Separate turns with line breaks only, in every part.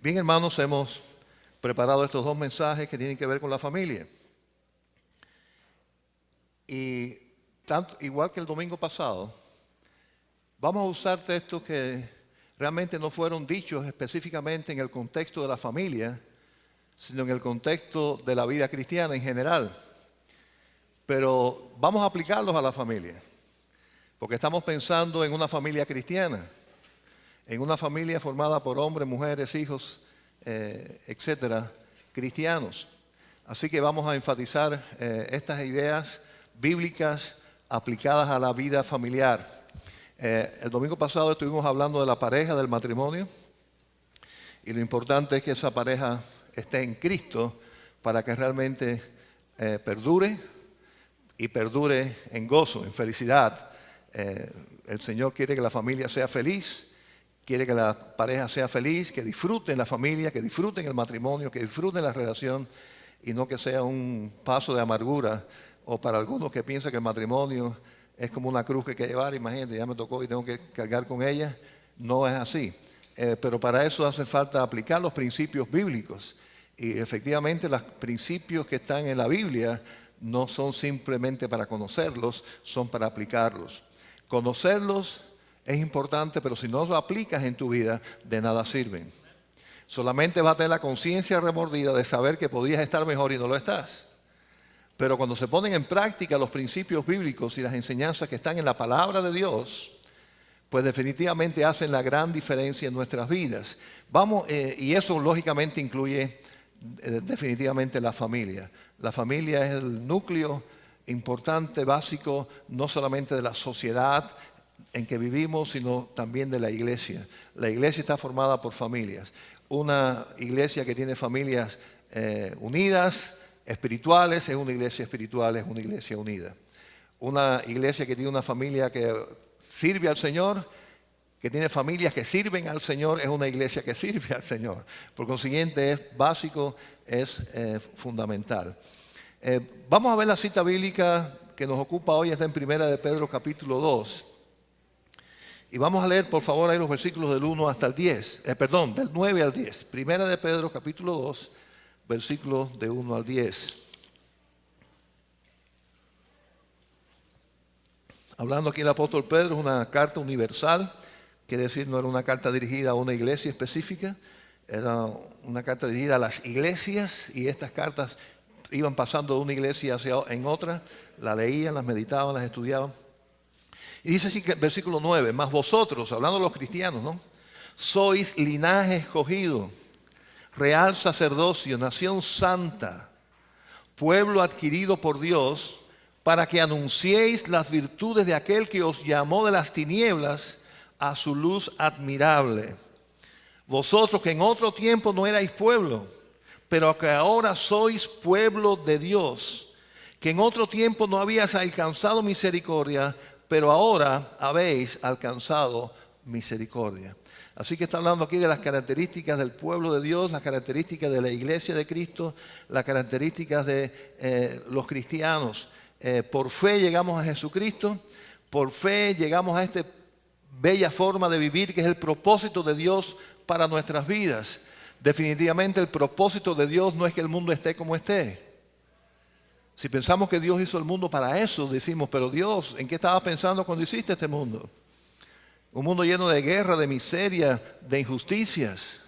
Bien, hermanos, hemos preparado estos dos mensajes que tienen que ver con la familia. Y igual que el domingo pasado, vamos a usar textos que realmente no fueron dichos específicamente en el contexto de la familia, sino en el contexto de la vida cristiana en general. Pero vamos a aplicarlos a la familia, porque estamos pensando en una familia cristiana, en una familia formada por hombres, mujeres, hijos, etcétera, cristianos. Así que vamos a enfatizar estas ideas bíblicas aplicadas a la vida familiar. El domingo pasado estuvimos hablando de la pareja, del matrimonio, y lo importante es que esa pareja esté en Cristo para que realmente perdure y perdure en gozo, en felicidad. El Señor quiere que la familia sea feliz, quiere que la pareja sea feliz, que disfruten la familia, que disfruten el matrimonio, que disfruten la relación y no que sea un paso de amargura o para algunos que piensan que el matrimonio es como una cruz que hay que llevar. Imagínate, ya me tocó y tengo que cargar con ella. No es así. Pero para eso hace falta aplicar los principios bíblicos. Y efectivamente los principios que están en la Biblia no son simplemente para conocerlos, son para aplicarlos. Conocerlos es importante, pero si no lo aplicas en tu vida, de nada sirven. Solamente vas a tener la conciencia remordida de saber que podías estar mejor y no lo estás. Pero cuando se ponen en práctica los principios bíblicos y las enseñanzas que están en la palabra de Dios, pues definitivamente hacen la gran diferencia en nuestras vidas. Y eso lógicamente incluye definitivamente la familia. La familia es el núcleo importante, básico, no solamente de la sociedad en que vivimos, sino también de la iglesia. La iglesia está formada por familias. Una iglesia que tiene familias unidas, espirituales, es una iglesia espiritual, es una iglesia unida. Una iglesia que tiene una familia que sirve al Señor, que tiene familias que sirven al Señor, es una iglesia que sirve al Señor. Por consiguiente, es básico, es fundamental. Vamos a ver la cita bíblica que nos ocupa hoy, está en 1 de Pedro capítulo 2. Y vamos a leer, por favor, ahí los versículos del 1 hasta el 10. Del 9 al 10. 1 de Pedro capítulo 2, versículos de 1 al 10. Hablando aquí el apóstol Pedro, es una carta universal. Quiere decir, no era una carta dirigida a una iglesia específica, era una carta dirigida a las iglesias, y estas cartas iban pasando de una iglesia en otra, la leían, las meditaban, las estudiaban. Y dice así, versículo 9, mas vosotros, hablando de los cristianos, ¿no? Sois linaje escogido, real sacerdocio, nación santa, pueblo adquirido por Dios, para que anunciéis las virtudes de aquel que os llamó de las tinieblas a su luz admirable. Vosotros que en otro tiempo no erais pueblo, pero que ahora sois pueblo de Dios, que en otro tiempo no habíais alcanzado misericordia, pero ahora habéis alcanzado misericordia. Así que está hablando aquí de las características del pueblo de Dios, las características de la iglesia de Cristo, las características de los cristianos. Por fe llegamos a Jesucristo, por fe llegamos a esta bella forma de vivir que es el propósito de Dios para nuestras vidas. Definitivamente el propósito de Dios no es que el mundo esté como esté. Si pensamos que Dios hizo el mundo para eso, decimos, pero Dios, ¿en qué estabas pensando cuando hiciste este mundo? Un mundo lleno de guerra, de miseria, de injusticias.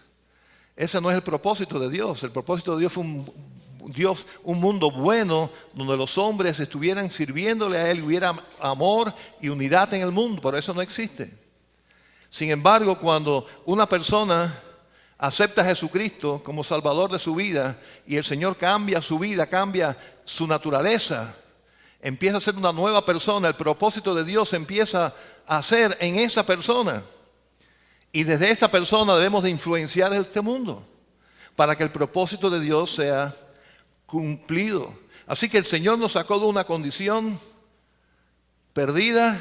Ese no es el propósito de Dios. El propósito de Dios fue un mundo bueno, donde los hombres estuvieran sirviéndole a Él, hubiera amor y unidad en el mundo, pero eso no existe. Sin embargo, cuando una persona acepta a Jesucristo como Salvador de su vida y el Señor cambia su vida, cambia su naturaleza, empieza a ser una nueva persona, el propósito de Dios empieza a ser en esa persona. Y desde esa persona debemos de influenciar este mundo para que el propósito de Dios sea cumplido. Así que el Señor nos sacó de una condición perdida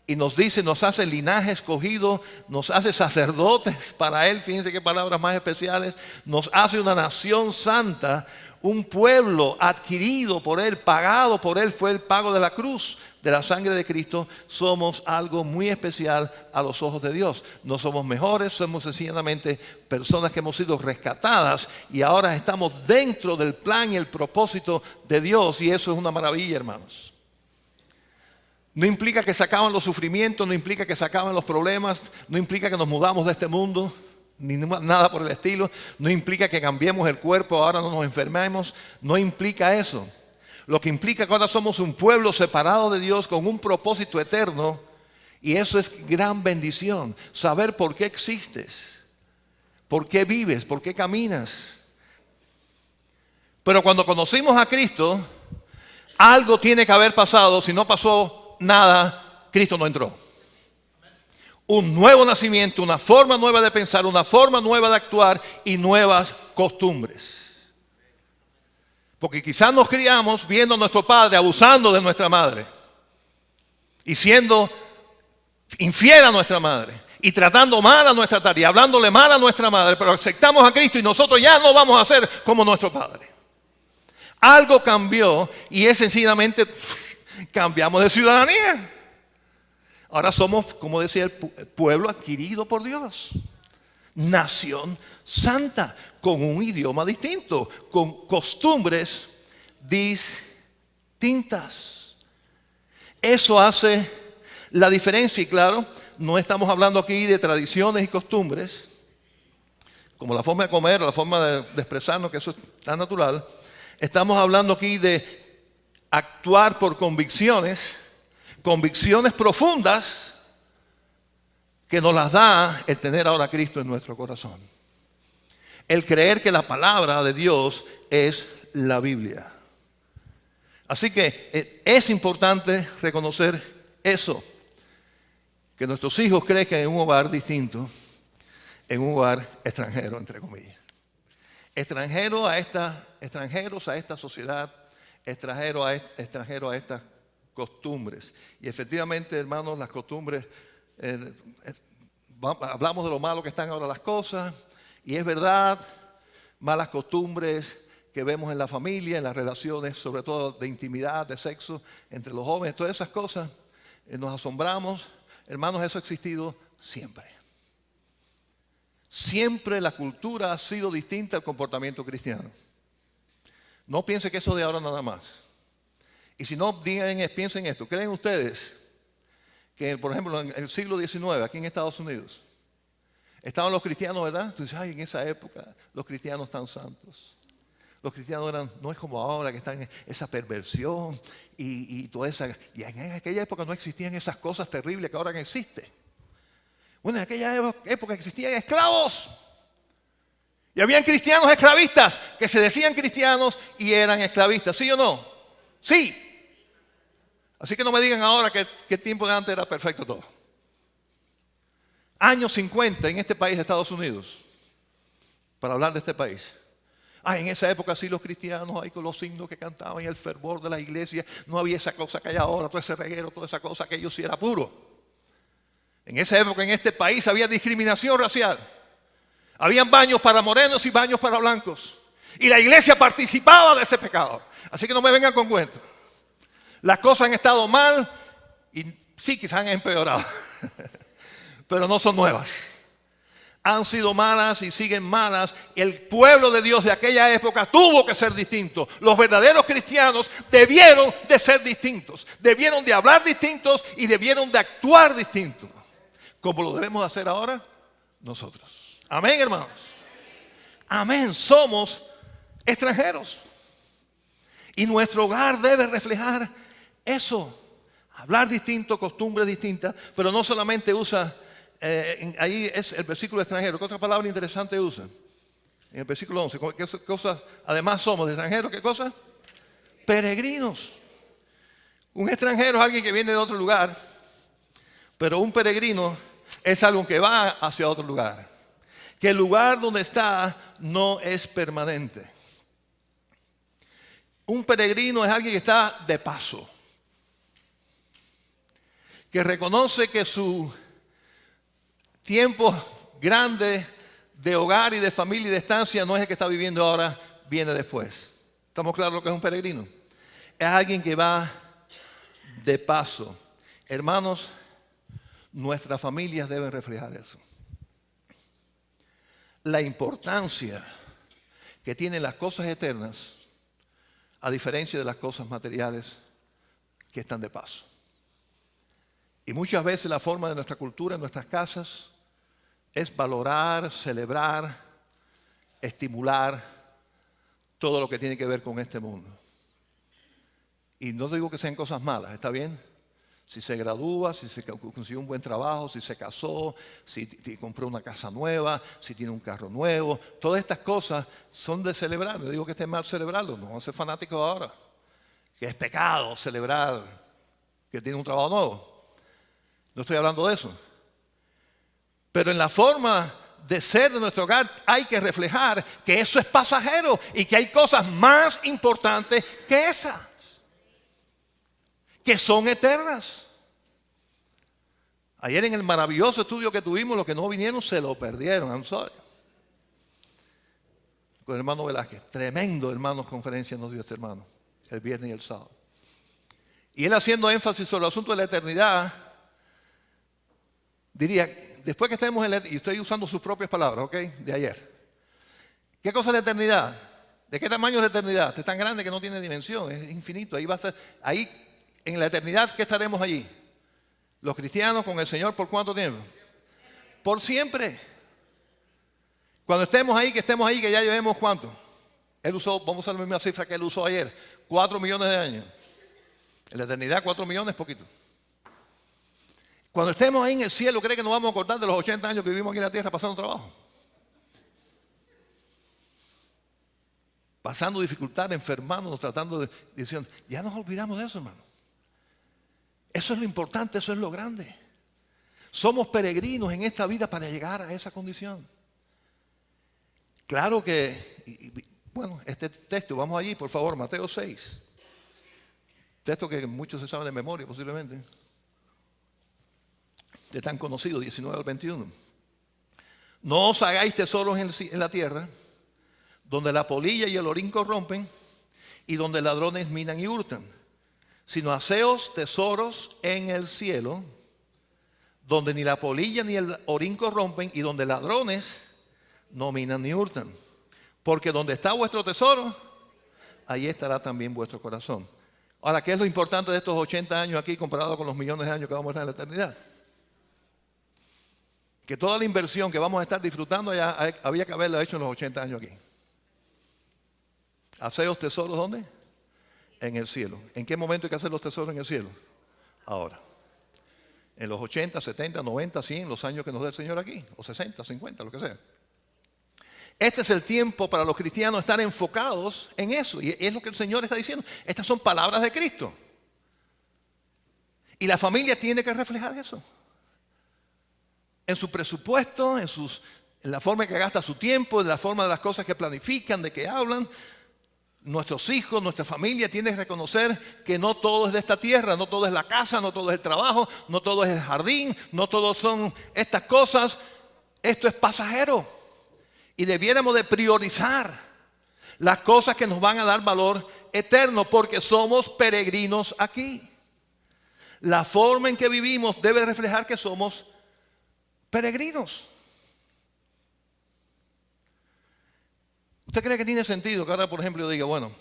Y nos dice, nos hace linaje escogido, nos hace sacerdotes para Él. Fíjense qué palabras más especiales. Nos hace una nación santa, un pueblo adquirido por Él, pagado por Él. Fue el pago de la cruz, de la sangre de Cristo. Somos algo muy especial a los ojos de Dios. No somos mejores, somos sencillamente personas que hemos sido rescatadas y ahora estamos dentro del plan y el propósito de Dios. Y eso es una maravilla, hermanos. No implica que se acaban los sufrimientos, no implica que se acaban los problemas, no implica que nos mudamos de este mundo, ni nada por el estilo. No implica que cambiemos el cuerpo, ahora no nos enfermemos, no implica eso. Lo que implica que ahora somos un pueblo separado de Dios con un propósito eterno, y eso es gran bendición, saber por qué existes, por qué vives, por qué caminas. Pero cuando conocimos a Cristo, algo tiene que haber pasado. Si no pasó nada, Cristo no entró. Un nuevo nacimiento, una forma nueva de pensar, una forma nueva de actuar y nuevas costumbres. Porque quizás nos criamos viendo a nuestro padre abusando de nuestra madre y siendo infiel a nuestra madre y tratando mal a nuestra tarea, hablándole mal a nuestra madre, pero aceptamos a Cristo y nosotros ya no vamos a ser como nuestro padre. Algo cambió y es sencillamente cambiamos de ciudadanía. Ahora somos, como decía, el pueblo adquirido por Dios. Nación santa, con un idioma distinto, con costumbres distintas. Eso hace la diferencia y claro, no estamos hablando aquí de tradiciones y costumbres, como la forma de comer o la forma de expresarnos, que eso es tan natural. Estamos hablando aquí de actuar por convicciones profundas que nos las da el tener ahora a Cristo en nuestro corazón. El creer que la palabra de Dios es la Biblia. Así que es importante reconocer eso, que nuestros hijos crezcan en un hogar distinto, en un hogar extranjero, entre comillas. Extranjeros a esta sociedad, extranjero a estas costumbres. Y efectivamente, hermanos, las costumbres, hablamos de lo malo que están ahora las cosas, y es verdad, malas costumbres que vemos en la familia, en las relaciones, sobre todo de intimidad, de sexo, entre los jóvenes, todas esas cosas, nos asombramos. Hermanos, eso ha existido siempre. Siempre la cultura ha sido distinta al comportamiento cristiano. No piensen que eso de ahora nada más. Y si no, piensen esto. ¿Creen ustedes que, por ejemplo, en el siglo XIX, aquí en Estados Unidos, estaban los cristianos, ¿verdad? Tú dices, ay, en esa época los cristianos están santos. Los cristianos no es como ahora que están en esa perversión y toda esa. Y en aquella época no existían esas cosas terribles que ahora existen. Bueno, en aquella época existían esclavos. Y habían cristianos esclavistas que se decían cristianos y eran esclavistas. ¿Sí o no? Sí. Así que no me digan ahora que el tiempo de antes era perfecto todo. Años 50 en este país de Estados Unidos. Para hablar de este país. En esa época sí los cristianos, ahí con los signos que cantaban y el fervor de la iglesia. No había esa cosa que hay ahora, todo ese reguero, toda esa cosa, aquello sí era puro. En esa época en este país había discriminación racial. Habían baños para morenos y baños para blancos. Y la iglesia participaba de ese pecado. Así que no me vengan con cuentos. Las cosas han estado mal y sí, quizás han empeorado. Pero no son nuevas. Han sido malas y siguen malas. El pueblo de Dios de aquella época tuvo que ser distinto. Los verdaderos cristianos debieron de ser distintos. Debieron de hablar distintos y debieron de actuar distintos. Como lo debemos hacer ahora nosotros. Amén, hermanos. Amén. Somos extranjeros. Y nuestro hogar debe reflejar eso. Hablar distinto, costumbres distintas. Pero no solamente usa, ahí es el versículo extranjero. ¿Qué otra palabra interesante usa? En el versículo 11. ¿Qué cosa? Además somos extranjeros. ¿Qué cosa? Peregrinos. Un extranjero es alguien que viene de otro lugar. Pero un peregrino es algo que va hacia otro lugar. Que el lugar donde está no es permanente. Un peregrino es alguien que está de paso. que reconoce que su tiempo grande de hogar y de familia y de estancia no es el que está viviendo ahora, viene después. ¿Estamos claros lo que es un peregrino? Es alguien que va de paso. Hermanos, nuestras familias deben reflejar eso. La importancia que tienen las cosas eternas a diferencia de las cosas materiales que están de paso. Y muchas veces la forma de nuestra cultura en nuestras casas es valorar, celebrar, estimular todo lo que tiene que ver con este mundo. Y no digo que sean cosas malas, ¿está bien? Si se gradúa, si se consiguió un buen trabajo, si se casó, si compró una casa nueva, si tiene un carro nuevo. Todas estas cosas son de celebrar. No digo que esté mal celebrarlo, no vamos a ser fanáticos ahora. Que es pecado celebrar que tiene un trabajo nuevo. No estoy hablando de eso. Pero en la forma de ser de nuestro hogar hay que reflejar que eso es pasajero y que hay cosas más importantes que esas, que son eternas. Ayer en el maravilloso estudio que tuvimos, los que no vinieron se lo perdieron, I'm sorry. Con el hermano Velázquez, tremendo hermanos conferencia nos dio este hermano, el viernes y el sábado. Y él haciendo énfasis sobre el asunto de la eternidad, diría, después que estemos en la eternidad, y estoy usando sus propias palabras, ¿ok? De ayer. ¿Qué cosa es la eternidad? ¿De qué tamaño es la eternidad? Es tan grande que no tiene dimensión, es infinito. Ahí va a ser, ahí en la eternidad, ¿qué estaremos allí? Los cristianos con el Señor, ¿por cuánto tiempo? Por siempre. Cuando estemos ahí, que ya llevemos ¿cuánto? Él usó, vamos a usar la misma cifra que él usó ayer, 4 millones de años. En la eternidad 4 millones es poquito. Cuando estemos ahí en el cielo, ¿cree que nos vamos a acordar de los 80 años que vivimos aquí en la tierra pasando trabajo? Pasando dificultad, enfermándonos, tratando de... diciendo, ya nos olvidamos de eso, hermano. Eso es lo importante, eso es lo grande. Somos peregrinos en esta vida para llegar a esa condición. Claro que, bueno, este texto, vamos allí, por favor, Mateo 6. Texto que muchos se saben de memoria posiblemente. De tan conocido, 19 al 21. No os hagáis tesoros en la tierra, donde la polilla y el orín corrompen, y donde ladrones minan y hurtan, sino haceos tesoros en el cielo, donde ni la polilla ni el orín corrompen, y donde ladrones no minan ni hurtan. Porque donde está vuestro tesoro, ahí estará también vuestro corazón. Ahora, ¿qué es lo importante de estos 80 años aquí comparado con los millones de años que vamos a estar en la eternidad? Que toda la inversión que vamos a estar disfrutando allá había que haberla hecho en los 80 años aquí. ¿Haceos tesoros dónde? En el cielo. ¿En qué momento hay que hacer los tesoros en el cielo? Ahora. En los 80, 70, 90, 100, los años que nos dé el Señor aquí. O 60, 50, lo que sea. Este es el tiempo para los cristianos estar enfocados en eso. Y es lo que el Señor está diciendo. Estas son palabras de Cristo. Y la familia tiene que reflejar eso. En su presupuesto, en la forma en que gasta su tiempo, en la forma de las cosas que planifican, de que hablan. Nuestros hijos, nuestra familia tienen que reconocer que no todo es de esta tierra, no todo es la casa, no todo es el trabajo, no todo es el jardín, no todo son estas cosas. Esto es pasajero. Y debiéramos de priorizar las cosas que nos van a dar valor eterno porque somos peregrinos aquí. La forma en que vivimos debe reflejar que somos peregrinos. ¿Usted cree que tiene sentido que ahora, por ejemplo, yo diga, bueno,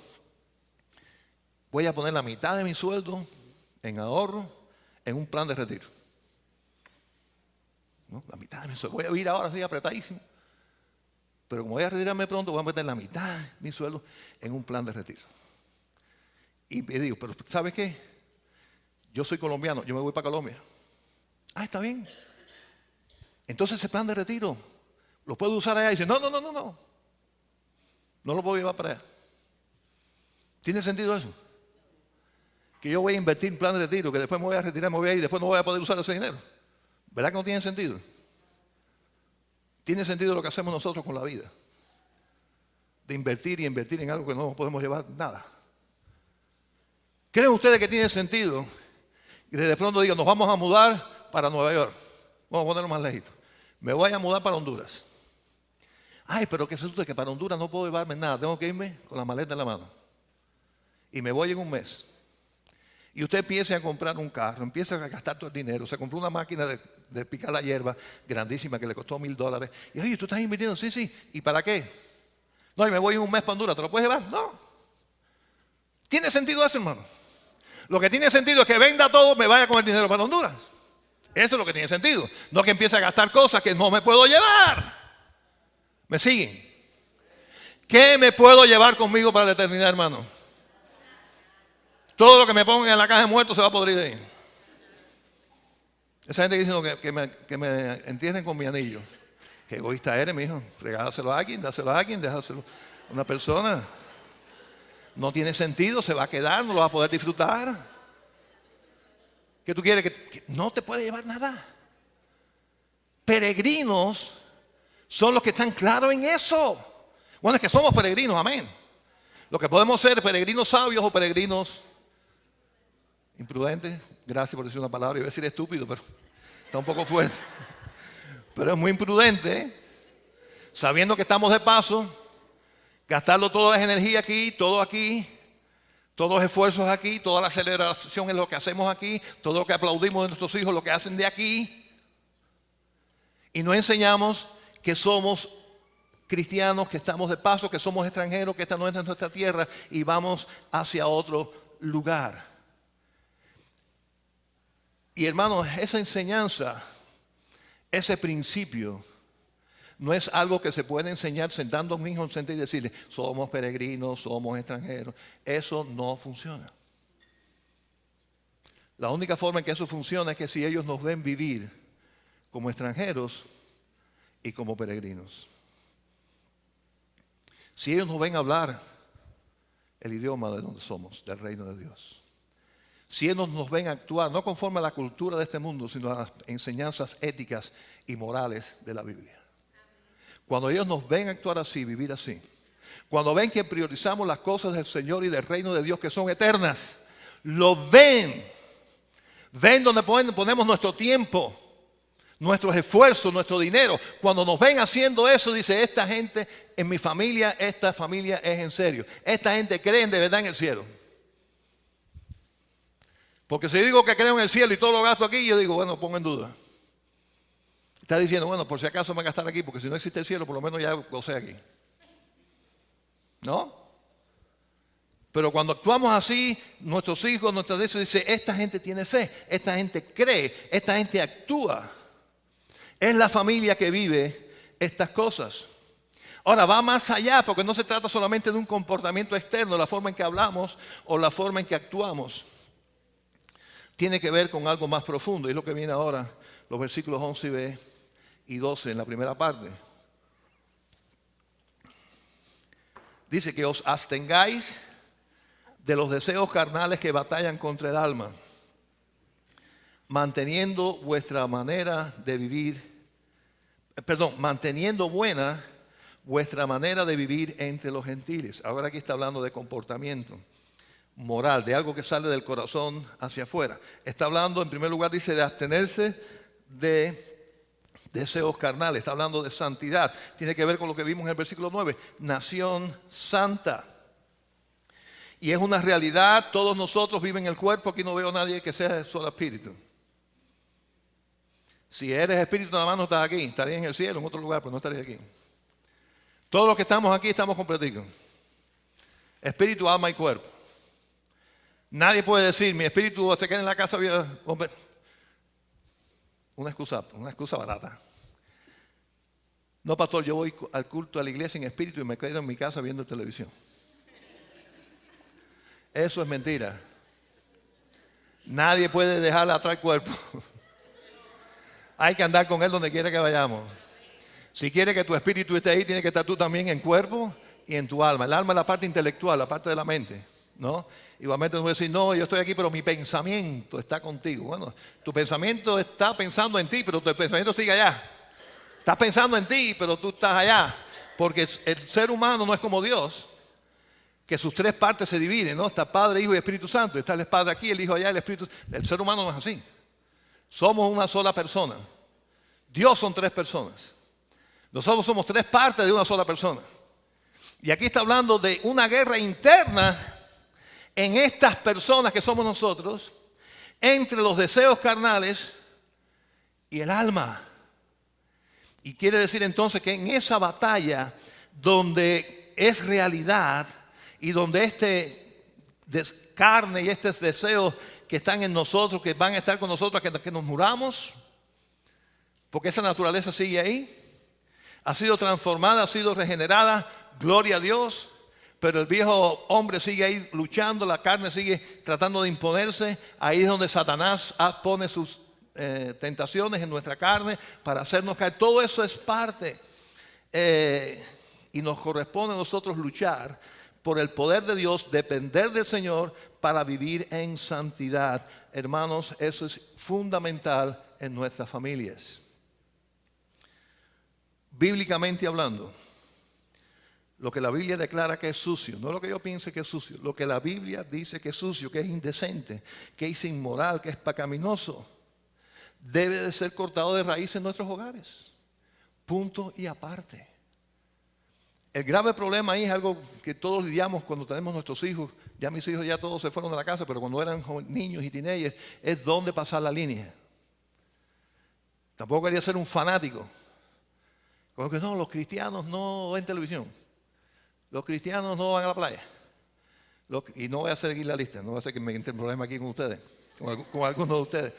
voy a poner la mitad de mi sueldo en ahorro en un plan de retiro? ¿No? La mitad de mi sueldo. Voy a vivir ahora así apretadísimo. Pero como voy a retirarme pronto, voy a meter la mitad de mi sueldo en un plan de retiro. Y me digo, pero ¿sabes qué? Yo soy colombiano, yo me voy para Colombia. Ah, está bien. Entonces ese plan de retiro lo puedo usar allá y dice, no. No lo puedo llevar para allá. ¿Tiene sentido eso? Que yo voy a invertir en plan de retiro, que después me voy a retirar, me voy a ir y después no voy a poder usar ese dinero. ¿Verdad que no tiene sentido? Tiene sentido lo que hacemos nosotros con la vida. De invertir y invertir en algo que no podemos llevar nada. ¿Creen ustedes que tiene sentido Y de pronto digo, nos vamos a mudar para Nueva York. Vamos a ponerlo más lejito. Me voy a mudar para Honduras. Ay, pero ¿qué es eso de que para Honduras no puedo llevarme nada? Tengo que irme con la maleta en la mano. Y me voy en un mes. Y usted empieza a comprar un carro, empieza a gastar todo el dinero. Se compró una máquina de picar la hierba grandísima que le costó $1,000. Y oye, ¿tú estás invirtiendo? Sí, sí. ¿Y para qué? No, y me voy en un mes para Honduras. ¿Te lo puedes llevar? No. ¿Tiene sentido eso, hermano? Lo que tiene sentido es que venda todo, me vaya con el dinero para Honduras. Eso es lo que tiene sentido. No que empiece a gastar cosas que no me puedo llevar. ¿Me siguen? ¿Qué me puedo llevar conmigo para la eternidad, hermano? Todo lo que me pongan en la caja de muertos se va a podrir ahí. Esa gente diciendo que me entierren con mi anillo. Qué egoísta eres, mijo. Regálaselo a alguien, dáselo a alguien, déjaselo a una persona. No tiene sentido, se va a quedar, no lo va a poder disfrutar. ¿Qué tú quieres? Que no te puede llevar nada. Peregrinos son los que están claros en eso. Bueno, es que somos peregrinos, amén. Lo que podemos ser peregrinos sabios o peregrinos imprudentes. Gracias por decir una palabra. Iba a decir estúpido, pero está un poco fuerte. Pero es muy imprudente, ¿eh? Sabiendo que estamos de paso, gastarlo toda la energía aquí, todos los esfuerzos aquí, toda la aceleración en lo que hacemos aquí, todo lo que aplaudimos de nuestros hijos, lo que hacen de aquí. Y no enseñamos que somos cristianos, que estamos de paso, que somos extranjeros, que esta no es nuestra tierra y vamos hacia otro lugar. Y hermanos, esa enseñanza, ese principio, no es algo que se puede enseñar sentando a un hijo y decirle, somos peregrinos, somos extranjeros. Eso no funciona. La única forma en que eso funciona es que si ellos nos ven vivir como extranjeros y como peregrinos. Si ellos nos ven hablar el idioma de donde somos, del reino de Dios. Si ellos nos ven actuar, no conforme a la cultura de este mundo, sino a las enseñanzas éticas y morales de la Biblia. Cuando ellos nos ven actuar así, vivir así. Cuando ven que priorizamos las cosas del Señor y del reino de Dios que son eternas. Lo ven. Ven donde ponemos nuestro tiempo, nuestros esfuerzos, nuestro dinero. Cuando nos ven haciendo eso, dice, esta gente en mi familia, esta familia es en serio. Esta gente cree de verdad en el cielo. Porque si digo que creo en el cielo y todo lo gasto aquí, yo digo, bueno, pongo en duda. Está diciendo, bueno, por si acaso me voy a gastar aquí, porque si no existe el cielo, por lo menos ya gocé aquí. ¿No? Pero cuando actuamos así, nuestros hijos, nuestras veces, dice, esta gente tiene fe, esta gente cree, esta gente actúa. Es la familia que vive estas cosas. Ahora, va más allá, porque no se trata solamente de un comportamiento externo, la forma en que hablamos o la forma en que actuamos. Tiene que ver con algo más profundo, y es lo que viene ahora, los versículos 11 y 12 en la primera parte. Dice que os abstengáis de los deseos carnales que batallan contra el alma, manteniendo vuestra manera de vivir, manteniendo buena vuestra manera de vivir entre los gentiles. Ahora aquí está hablando de comportamiento moral, de algo que sale del corazón hacia afuera. Está hablando, en primer lugar, dice de abstenerse de deseos carnales. Está hablando de santidad. Tiene que ver con lo que vimos en el versículo 9. Nación santa. Y es una realidad, todos nosotros vivimos en el cuerpo. Aquí no veo a nadie que sea solo espíritu. Si eres espíritu nada más no estás aquí. Estarías en el cielo, en otro lugar, pero no estarías aquí. Todos los que estamos aquí estamos completicos. Espíritu, alma y cuerpo. Nadie puede decir, mi espíritu se queda en la casa. Una excusa barata. No, pastor, yo voy al culto a la iglesia en espíritu y me quedo en mi casa viendo televisión. Eso es mentira. Nadie puede dejar atrás el cuerpo. Hay que andar con él donde quiera que vayamos. Si quiere que tu espíritu esté ahí, tiene que estar tú también en cuerpo y en tu alma. El alma es la parte intelectual, la parte de la mente, ¿no? Igualmente no voy a decir, no, yo estoy aquí, pero mi pensamiento está contigo. Bueno, tu pensamiento está pensando en ti, pero tu pensamiento sigue allá. Estás pensando en ti, pero tú estás allá. Porque el ser humano no es como Dios. que sus tres partes se dividen, ¿no? Está Padre, Hijo y Espíritu Santo. Está el Padre aquí, el Hijo allá, el Espíritu. El ser humano no es así. Somos una sola persona. Dios son tres personas. Nosotros somos tres partes de una sola persona. Y aquí está hablando de una guerra interna en estas personas que somos nosotros, entre los deseos carnales y el alma. Y quiere decir entonces que en esa batalla donde es realidad y donde carne y estos deseos que están en nosotros, que van a estar con nosotros hasta que nos muramos, porque esa naturaleza sigue ahí, ha sido transformada, ha sido regenerada, gloria a Dios, pero el viejo hombre sigue ahí luchando, la carne sigue tratando de imponerse. Ahí es donde Satanás pone sus tentaciones en nuestra carne para hacernos caer. Todo eso es parte y nos corresponde a nosotros luchar por el poder de Dios, depender del Señor para vivir en santidad. Hermanos, eso es fundamental en nuestras familias. Bíblicamente hablando, lo que la Biblia declara que es sucio, no lo que yo piense que es sucio, lo que la Biblia dice que es sucio, que es indecente, que es inmoral, que es pecaminoso, debe de ser cortado de raíz en nuestros hogares. Punto y aparte. El grave problema ahí es algo que todos lidiamos cuando tenemos nuestros hijos. Ya mis hijos ya todos se fueron de la casa, pero cuando eran niños y teenagers, es dónde pasar la línea. Tampoco quería ser un fanático. Como que no, los cristianos no ven televisión. Los cristianos no van a la playa. Y no voy a seguir la lista, no voy a hacer que me entre problema aquí con ustedes, con algunos de ustedes.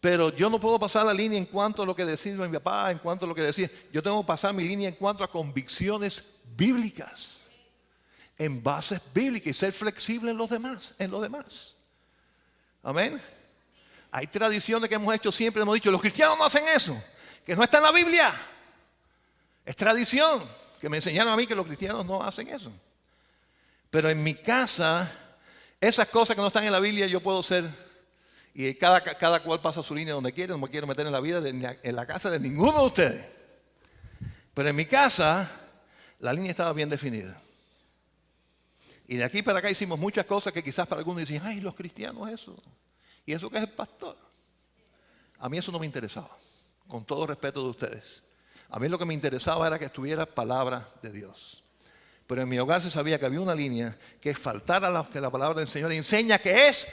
Pero yo no puedo pasar la línea en cuanto a lo que decía mi papá, en cuanto a lo que decía. Yo tengo que pasar mi línea en cuanto a convicciones bíblicas, en bases bíblicas y ser flexible en los demás, Amén. Hay tradiciones que hemos hecho siempre, hemos dicho, los cristianos no hacen eso, que no está en la Biblia. Es tradición, que me enseñaron a mí que los cristianos no hacen eso. Pero en mi casa, esas cosas que no están en la Biblia, yo puedo ser, y cada cual pasa su línea donde quiere, no me quiero meter en la vida, en la casa de ninguno de ustedes. Pero en mi casa, la línea estaba bien definida. Y de aquí para acá hicimos muchas cosas que quizás para algunos dicen, ay, los cristianos eso. ¿Y eso qué es el pastor? A mí eso no me interesaba, con todo respeto de ustedes. A mí lo que me interesaba era que estuviera palabra de Dios. Pero en mi hogar se sabía que había una línea que es faltar a lo que la palabra del Señor enseña que es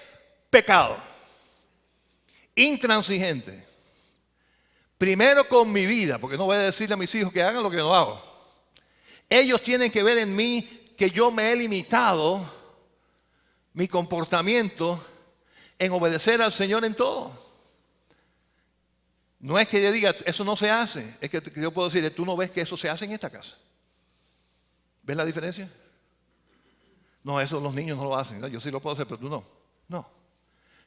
pecado. Intransigente. Primero con mi vida, porque no voy a decirle a mis hijos que hagan lo que no hago. Ellos tienen que ver en mí que yo me he limitado mi comportamiento en obedecer al Señor en todo. No es que yo diga, eso no se hace. Es que yo puedo decirle, tú no ves que eso se hace en esta casa. ¿Ves la diferencia? No, eso los niños no lo hacen. ¿No? Yo sí lo puedo hacer, pero tú no. No.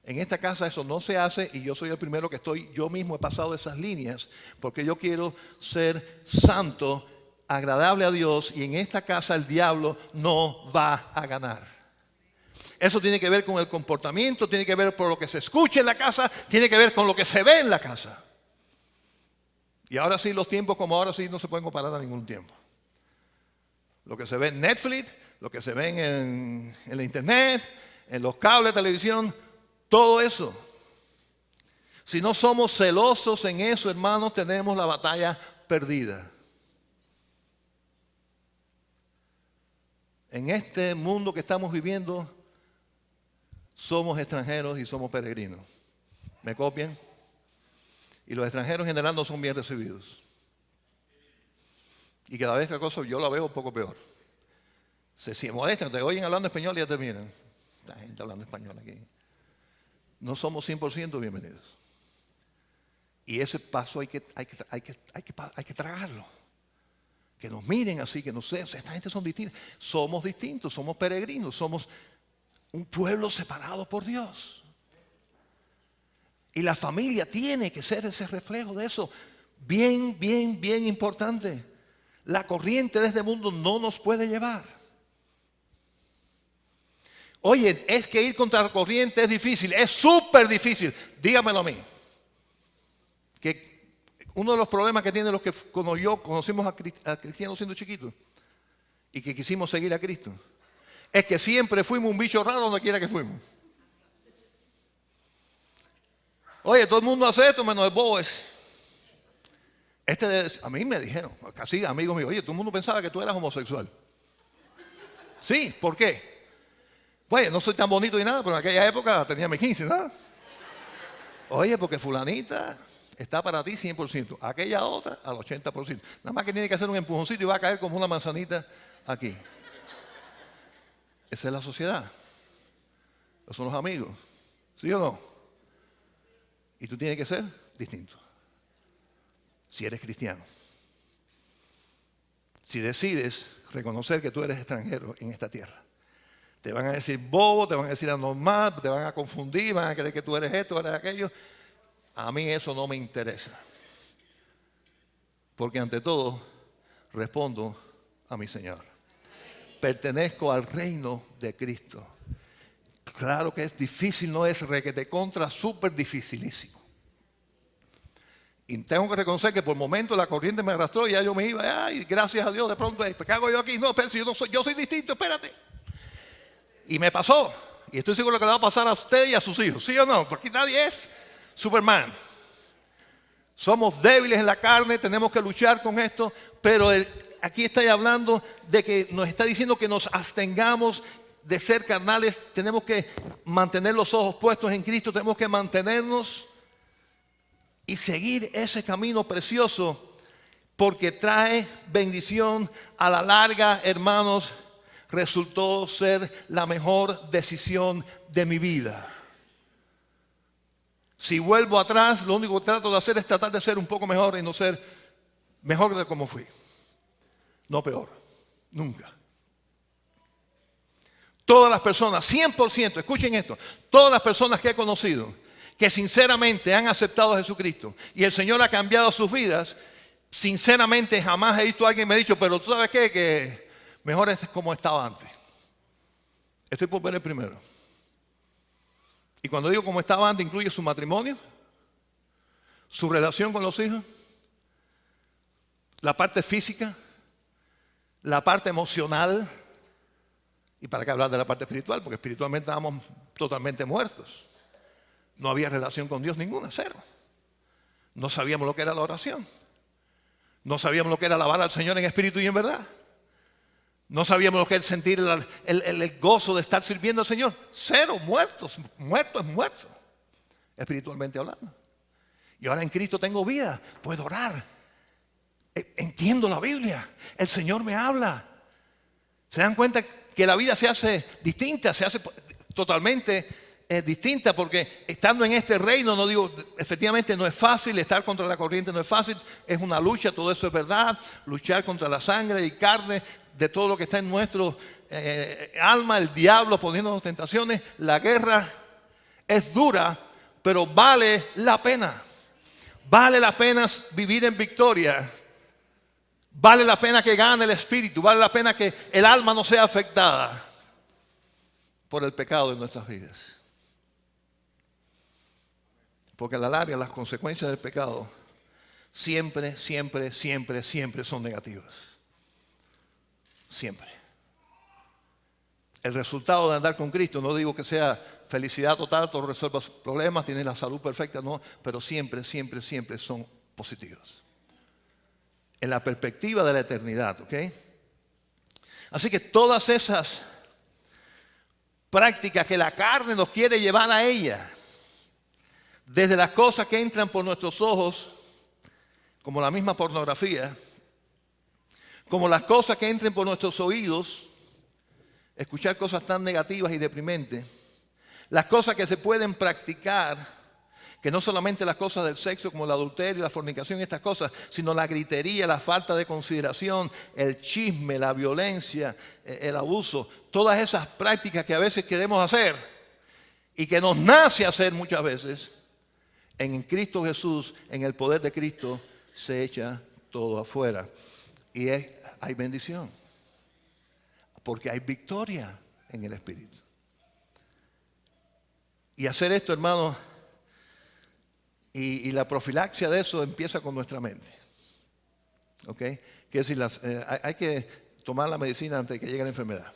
En esta casa eso no se hace y yo soy el primero que yo mismo he pasado esas líneas porque yo quiero ser santo, agradable a Dios y en esta casa el diablo no va a ganar. Eso tiene que ver con el comportamiento, tiene que ver por lo que se escucha en la casa, tiene que ver con lo que se ve en la casa. Y ahora sí, los tiempos como ahora sí no se pueden comparar a ningún tiempo. Lo que se ve en Netflix, lo que se ve en la internet, en los cables de televisión, todo eso. Si no somos celosos en eso, hermanos, tenemos la batalla perdida. En este mundo que estamos viviendo, somos extranjeros y somos peregrinos. ¿Me copian? Y los extranjeros en general no son bien recibidos. Y cada vez que cosa yo la veo un poco peor. Se molestan, te oyen hablando español y ya te miran. Esta gente hablando español aquí. No somos 100% bienvenidos. Y ese paso hay que tragarlo. Que nos miren así, que nos sean. Esta gente son distintas. Somos distintos, somos peregrinos, somos un pueblo separado por Dios. Y la familia tiene que ser ese reflejo de eso. Bien importante. La corriente de este mundo no nos puede llevar. Oye, es que ir contra la corriente es difícil, es súper difícil. Dígamelo a mí. Que uno de los problemas que tienen los que conocimos a cristianos siendo chiquitos y que quisimos seguir a Cristo, es que siempre fuimos un bicho raro donde quiera que fuimos. Oye, todo el mundo hace esto menos el bobo ese. A mí me dijeron, casi amigos míos, oye, todo el mundo pensaba que tú eras homosexual. Sí, ¿por qué? Pues no soy tan bonito ni nada, pero en aquella época tenía mis 15, ¿no? Oye, porque fulanita está para ti 100%, aquella otra al 80%. Nada más que tiene que hacer un empujoncito y va a caer como una manzanita aquí. Esa es la sociedad. Esos son los amigos. ¿Sí o no? Y tú tienes que ser distinto. Si eres cristiano. Si decides reconocer que tú eres extranjero en esta tierra. Te van a decir bobo, te van a decir anormal, te van a confundir, van a creer que tú eres esto, eres aquello. A mí eso no me interesa. Porque ante todo, respondo a mi Señor. Pertenezco al reino de Cristo. Claro que es difícil, no es requete contra, súper dificilísimo. Y tengo que reconocer que por momentos la corriente me arrastró y ya yo me iba, ay, gracias a Dios, de pronto, ¿qué hago yo aquí? No, pero si yo soy distinto, espérate. Y me pasó, y estoy seguro que le va a pasar a usted y a sus hijos, ¿sí o no? Porque nadie es Superman. Somos débiles en la carne, tenemos que luchar con esto, pero aquí estoy hablando de que nos está diciendo que nos abstengamos de ser carnales, tenemos que mantener los ojos puestos en Cristo, tenemos que mantenernos y seguir ese camino precioso porque trae bendición a la larga, hermanos. Resultó ser la mejor decisión de mi vida. Si vuelvo atrás, lo único que trato de hacer es tratar de ser un poco mejor y no ser mejor de como fui. No peor, nunca. Todas las personas, 100%, escuchen esto, todas las personas que he conocido que sinceramente han aceptado a Jesucristo y el Señor ha cambiado sus vidas, sinceramente jamás he visto a alguien que me ha dicho, pero tú sabes qué, que mejor es como estaba antes. Estoy por ver el primero. Y cuando digo como estaba antes, incluye su matrimonio, su relación con los hijos, la parte física, la parte emocional. ¿Y para qué hablar de la parte espiritual? Porque espiritualmente estábamos totalmente muertos. No había relación con Dios ninguna, cero. No sabíamos lo que era la oración. No sabíamos lo que era alabar al Señor en espíritu y en verdad. No sabíamos lo que es sentir el gozo de estar sirviendo al Señor. Cero, muertos, muertos, espiritualmente hablando. Y ahora en Cristo tengo vida, puedo orar. Entiendo la Biblia, el Señor me habla. ¿Se dan cuenta que la vida se hace distinta, se hace totalmente distinta? Porque estando en este reino, no digo, efectivamente no es fácil, estar contra la corriente no es fácil, es una lucha, todo eso es verdad, luchar contra la sangre y carne de todo lo que está en nuestro alma, el diablo poniéndonos tentaciones, la guerra es dura, pero vale la pena. Vale la pena vivir en victoria. Vale la pena que gane el espíritu, vale la pena que el alma no sea afectada por el pecado de nuestras vidas. Porque a la larga las consecuencias del pecado siempre son negativas. Siempre. El resultado de andar con Cristo, no digo que sea felicidad total, todo resuelva sus problemas, tiene la salud perfecta, no, pero siempre son positivos. En la perspectiva de la eternidad, ¿ok? Así que todas esas prácticas que la carne nos quiere llevar a ella, desde las cosas que entran por nuestros ojos, como la misma pornografía, como las cosas que entren por nuestros oídos, escuchar cosas tan negativas y deprimentes, las cosas que se pueden practicar, que no solamente las cosas del sexo como el adulterio, la fornicación y estas cosas, sino la gritería, la falta de consideración, el chisme, la violencia, el abuso, todas esas prácticas que a veces queremos hacer y que nos nace hacer muchas veces, en Cristo Jesús, en el poder de Cristo, se echa todo afuera. Y hay bendición, porque hay victoria en el Espíritu. Y hacer esto, hermanos, y la profilaxia de eso empieza con nuestra mente. ¿Ok? Quiere decir, hay que tomar la medicina antes de que llegue la enfermedad.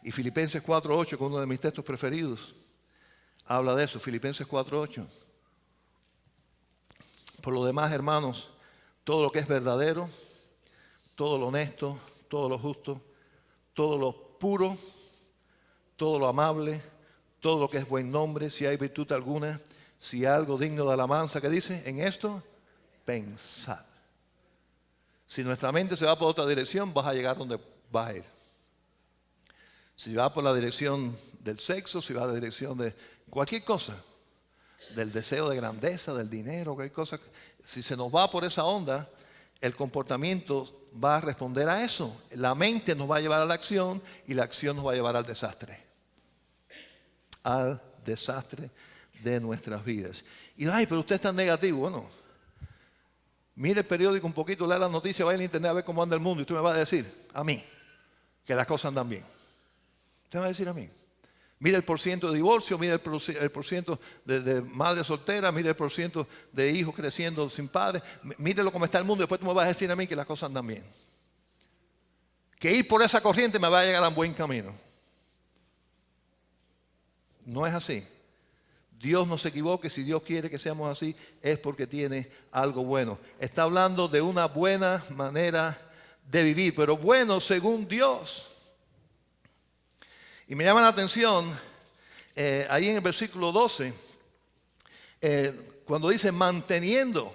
Y Filipenses 4:8, que es uno de mis textos preferidos, habla de eso. Filipenses 4:8. Por lo demás, hermanos, todo lo que es verdadero, todo lo honesto, todo lo justo, todo lo puro, todo lo amable, todo lo que es buen nombre, si hay virtud alguna, si hay algo digno de alabanza, ¿qué dice? En esto, pensad. Si nuestra mente se va por otra dirección, vas a llegar donde vas a ir. Si va por la dirección del sexo, si va a la dirección de cualquier cosa, del deseo de grandeza, del dinero, cualquier cosa, si se nos va por esa onda, el comportamiento va a responder a eso. La mente nos va a llevar a la acción y la acción nos va a llevar al desastre. Al desastre de nuestras vidas. Y ay, pero usted es tan negativo. Bueno, mire el periódico un poquito, lea las noticias, vaya al internet a ver cómo anda el mundo y usted me va a decir a mí que las cosas andan bien. Usted me va a decir a mí. Mire el porciento de divorcio, mire el porciento de madres solteras, mire el porciento de hijos creciendo sin padres, mírelo cómo está el mundo y después tú me vas a decir a mí que las cosas andan bien. Que ir por esa corriente me va a llegar a un buen camino. No es así. Dios no se equivoque, si Dios quiere que seamos así es porque tiene algo bueno. Está hablando de una buena manera de vivir, pero bueno según Dios. Y me llama la atención, ahí en el versículo 12, cuando dice manteniendo,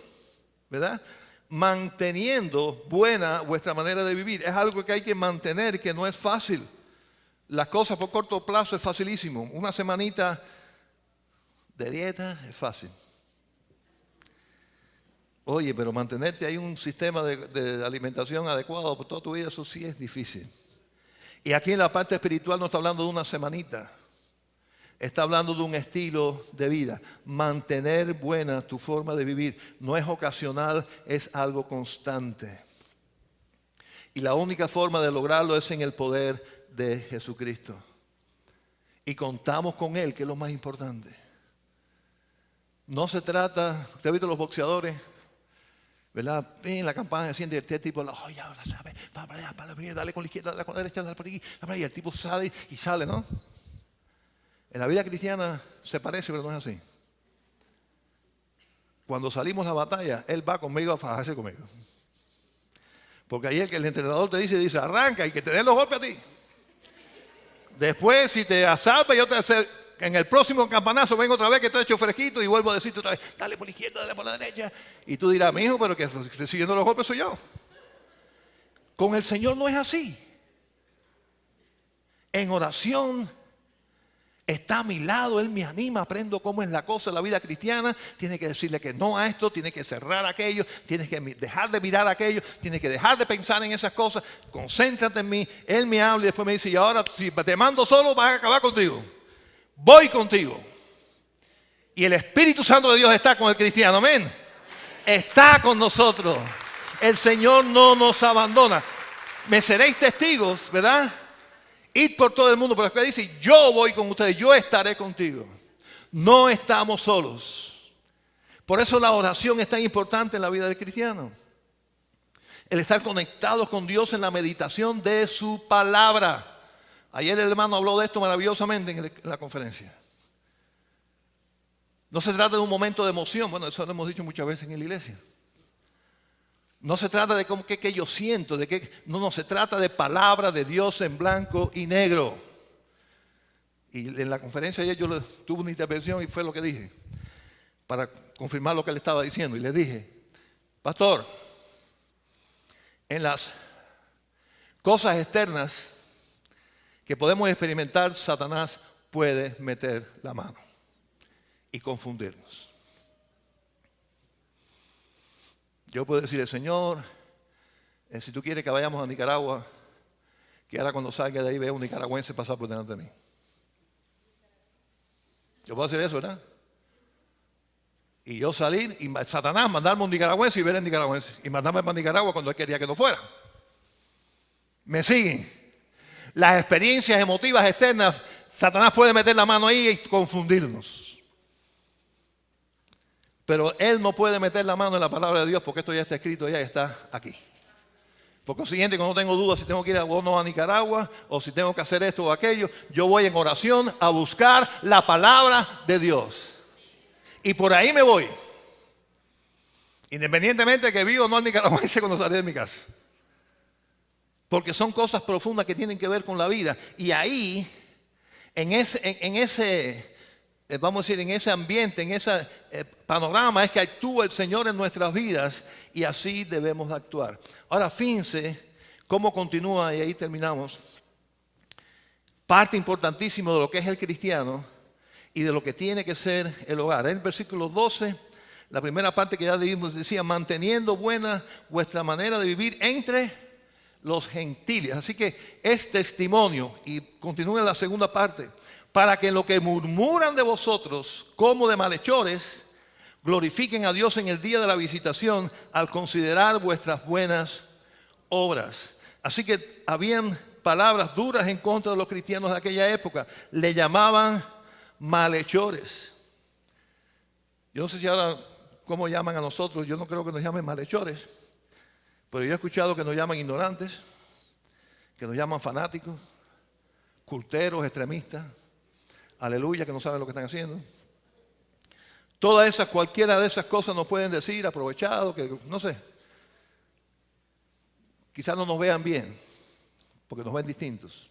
¿verdad? Manteniendo buena vuestra manera de vivir. Es algo que hay que mantener, que no es fácil. Las cosas por corto plazo es facilísimo. Una semanita de dieta es fácil. Oye, pero mantenerte ahí un sistema de alimentación adecuado por toda tu vida, eso sí es difícil. Y aquí en la parte espiritual no está hablando de una semanita. Está hablando de un estilo de vida. Mantener buena tu forma de vivir. No es ocasional, es algo constante. Y la única forma de lograrlo es en el poder de Jesucristo. Y contamos con Él, que es lo más importante. No se trata, ¿usted ha visto los boxeadores? ¿Verdad? En la campana siente este tipo, oye, ahora sabe, va para allá, dale con la izquierda, dale con la derecha, dale por aquí, y el tipo sale y sale, ¿no? En la vida cristiana se parece, pero no es así. Cuando salimos a la batalla, Él va conmigo a fajarse conmigo. Porque ahí el entrenador te dice, arranca y que te den los golpes a ti. Después, si te asalva, yo te en el próximo campanazo vengo otra vez que te echo fresquito y vuelvo a decirte otra vez, dale por la izquierda, dale por la derecha. Y tú dirás, mi hijo, pero que recibiendo los golpes soy yo. Con el Señor no es así. En oración está a mi lado, Él me anima, aprendo cómo es la cosa de la vida cristiana. Tiene que decirle que no a esto, tiene que cerrar aquello, tienes que dejar de mirar aquello, tienes que dejar de pensar en esas cosas, concéntrate en mí. Él me habla y después me dice, y ahora si te mando solo vas a acabar contigo. Voy contigo. Y el Espíritu Santo de Dios está con el cristiano, amén. Está con nosotros. El Señor no nos abandona. Me seréis testigos, ¿verdad? Id por todo el mundo, pero después dice, yo voy con ustedes, yo estaré contigo. No estamos solos. Por eso la oración es tan importante en la vida del cristiano. El estar conectados con Dios en la meditación de su palabra. Ayer el hermano habló de esto maravillosamente en la conferencia. No se trata de un momento de emoción. Bueno, eso lo hemos dicho muchas veces en la iglesia. No se trata de qué yo siento, no, se trata de palabra de Dios en blanco y negro. Y en la conferencia ayer yo tuve una intervención y fue lo que dije, para confirmar lo que él estaba diciendo. Y le dije, pastor, en las cosas externas que podemos experimentar, Satanás puede meter la mano y confundirnos. Yo puedo decirle, Señor, si tú quieres que vayamos a Nicaragua, que ahora cuando salga de ahí vea un nicaragüense pasar por delante de mí. Yo puedo hacer eso, ¿verdad? Y yo salir y Satanás mandarme un nicaragüense y ver el nicaragüense. Y mandarme para Nicaragua cuando él quería que no fuera. ¿Me siguen? Las experiencias emotivas externas, Satanás puede meter la mano ahí y confundirnos. Pero Él no puede meter la mano en la palabra de Dios porque esto ya está escrito, ya está aquí. Por consiguiente, cuando tengo dudas si tengo que ir a Nicaragua o si tengo que hacer esto o aquello, yo voy en oración a buscar la palabra de Dios. Y por ahí me voy. Independientemente de que vivo o no en nicaragüense cuando salí de mi casa. Porque son cosas profundas que tienen que ver con la vida. Y ahí, en ese vamos a decir, en ese ambiente, en ese panorama es que actúa el Señor en nuestras vidas y así debemos de actuar. Ahora, fíjense cómo continúa y ahí terminamos. Parte importantísima de lo que es el cristiano y de lo que tiene que ser el hogar. En el versículo 12, la primera parte que ya leímos decía, manteniendo buena vuestra manera de vivir entre los gentiles. Así que es testimonio. Y continúa en la segunda parte. Para que en lo que murmuran de vosotros como de malhechores, glorifiquen a Dios en el día de la visitación al considerar vuestras buenas obras. Así que habían palabras duras en contra de los cristianos de aquella época. Le llamaban malhechores. Yo no sé si ahora cómo llaman a nosotros. Yo no creo que nos llamen malhechores. Pero yo he escuchado que nos llaman ignorantes, que nos llaman fanáticos, culteros, extremistas, aleluya, que no saben lo que están haciendo. Cualquiera de esas cosas nos pueden decir, aprovechado, que no sé. Quizás no nos vean bien, porque nos ven distintos.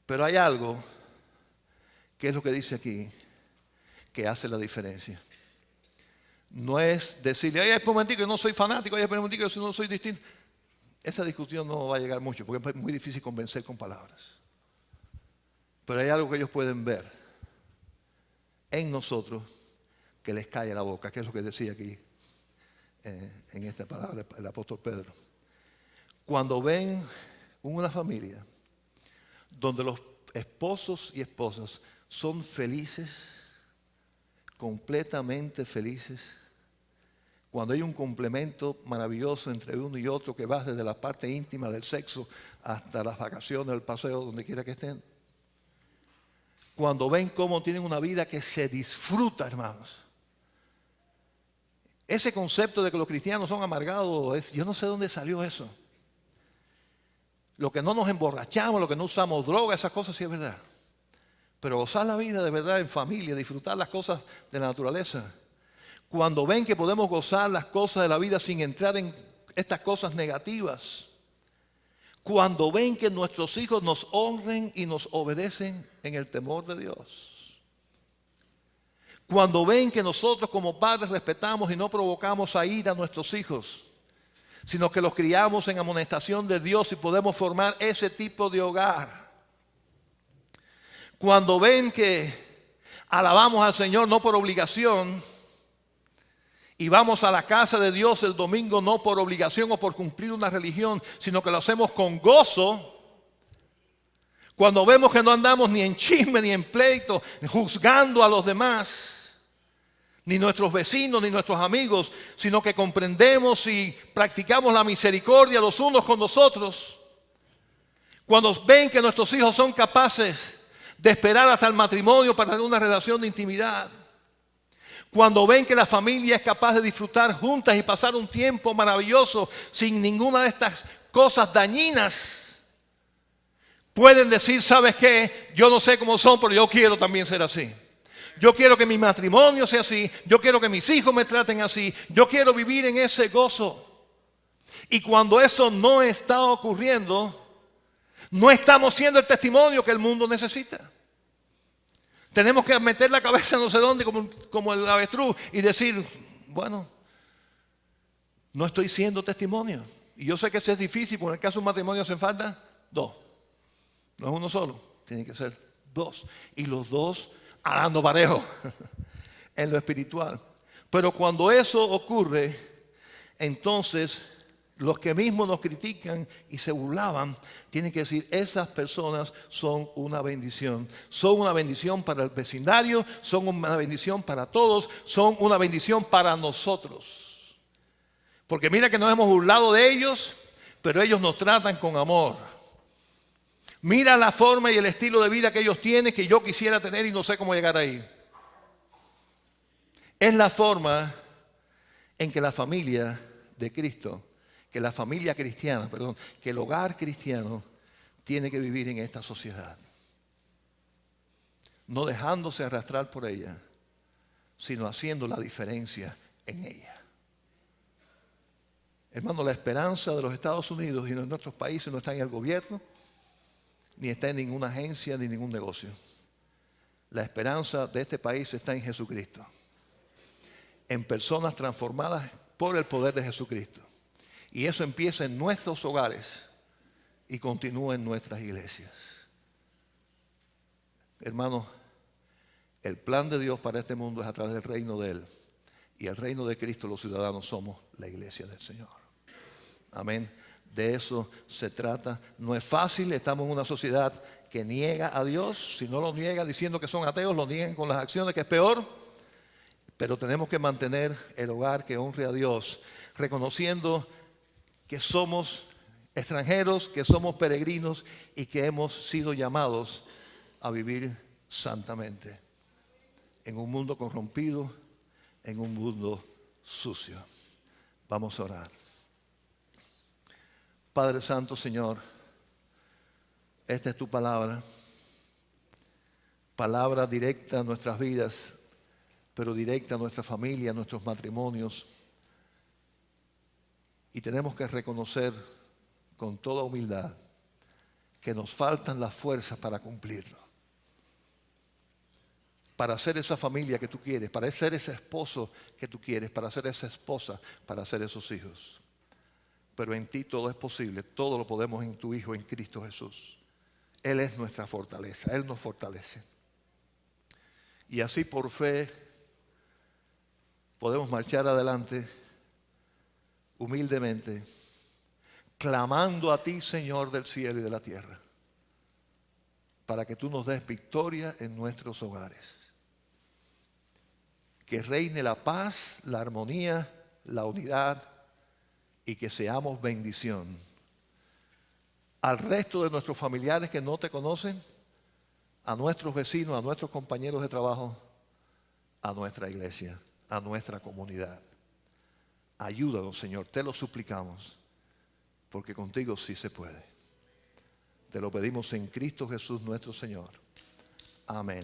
Pero hay algo, que es lo que dice aquí, que hace la diferencia. No es decirle, ay, espera un momentico, yo no soy fanático, ay, espera un momentico, yo no soy distinto. Esa discusión no va a llegar mucho, porque es muy difícil convencer con palabras. Pero hay algo que ellos pueden ver en nosotros que les cae la boca, que es lo que decía aquí en esta palabra el apóstol Pedro. Cuando ven una familia donde los esposos y esposas son felices, completamente felices, cuando hay un complemento maravilloso entre uno y otro que va desde la parte íntima del sexo hasta las vacaciones, el paseo, donde quiera que estén. Cuando ven cómo tienen una vida que se disfruta, hermanos. Ese concepto de que los cristianos son amargados, yo no sé dónde salió eso. Lo que no nos emborrachamos, lo que no usamos droga, esas cosas sí es verdad. Pero gozar la vida de verdad en familia, disfrutar las cosas de la naturaleza. Cuando ven que podemos gozar las cosas de la vida sin entrar en estas cosas negativas. Cuando ven que nuestros hijos nos honren y nos obedecen en el temor de Dios. Cuando ven que nosotros como padres respetamos y no provocamos a ira a nuestros hijos, sino que los criamos en amonestación de Dios y podemos formar ese tipo de hogar. Cuando ven que alabamos al Señor no por obligación y vamos a la casa de Dios el domingo no por obligación o por cumplir una religión, sino que lo hacemos con gozo. Cuando vemos que no andamos ni en chisme ni en pleito, juzgando a los demás, ni nuestros vecinos ni nuestros amigos, sino que comprendemos y practicamos la misericordia los unos con los otros. Cuando ven que nuestros hijos son capaces de esperar hasta el matrimonio para tener una relación de intimidad. Cuando ven que la familia es capaz de disfrutar juntas y pasar un tiempo maravilloso sin ninguna de estas cosas dañinas, pueden decir, ¿sabes qué? Yo no sé cómo son, pero yo quiero también ser así. Yo quiero que mi matrimonio sea así. Yo quiero que mis hijos me traten así. Yo quiero vivir en ese gozo. Y cuando eso no está ocurriendo, no estamos siendo el testimonio que el mundo necesita. Tenemos que meter la cabeza no sé dónde como el avestruz y decir, bueno, no estoy siendo testimonio. Y yo sé que eso es difícil, porque en el caso de un matrimonio hacen falta dos. No es uno solo, tiene que ser dos. Y los dos arando parejo en lo espiritual. Pero cuando eso ocurre, entonces los que mismos nos critican y se burlaban, tienen que decir, esas personas son una bendición. Son una bendición para el vecindario, son una bendición para todos, son una bendición para nosotros. Porque mira que nos hemos burlado de ellos, pero ellos nos tratan con amor. Mira la forma y el estilo de vida que ellos tienen que yo quisiera tener y no sé cómo llegar ahí. Es la forma en que la familia de Cristo que la familia cristiana, perdón, que el hogar cristiano tiene que vivir en esta sociedad. No dejándose arrastrar por ella, sino haciendo la diferencia en ella. Hermano, la esperanza de los Estados Unidos y de nuestros países no está en el gobierno, ni está en ninguna agencia, ni ningún negocio. La esperanza de este país está en Jesucristo, en personas transformadas por el poder de Jesucristo. Y eso empieza en nuestros hogares y continúa en nuestras iglesias. Hermanos, el plan de Dios para este mundo es a través del reino de Él. Y el reino de Cristo, los ciudadanos, somos la iglesia del Señor. Amén. De eso se trata. No es fácil, estamos en una sociedad que niega a Dios. Si no lo niega diciendo que son ateos, lo niegan con las acciones, que es peor. Pero tenemos que mantener el hogar que honre a Dios, reconociendo que somos extranjeros, que somos peregrinos y que hemos sido llamados a vivir santamente en un mundo corrompido, en un mundo sucio. Vamos a orar. Padre Santo, Señor, esta es tu palabra, palabra directa a nuestras vidas, pero directa a nuestra familia, a nuestros matrimonios. Y tenemos que reconocer con toda humildad que nos faltan las fuerzas para cumplirlo. Para ser esa familia que tú quieres, para ser ese esposo que tú quieres, para ser esa esposa, para ser esos hijos. Pero en ti todo es posible, todo lo podemos en tu Hijo, en Cristo Jesús. Él es nuestra fortaleza, Él nos fortalece. Y así por fe podemos marchar adelante humildemente, clamando a ti, Señor del cielo y de la tierra, para que tú nos des victoria en nuestros hogares. Que reine la paz, la armonía, la unidad y que seamos bendición al resto de nuestros familiares que no te conocen, a nuestros vecinos, a nuestros compañeros de trabajo, a nuestra iglesia, a nuestra comunidad. Ayúdanos, Señor, te lo suplicamos, porque contigo sí se puede. Te lo pedimos en Cristo Jesús nuestro Señor. Amén.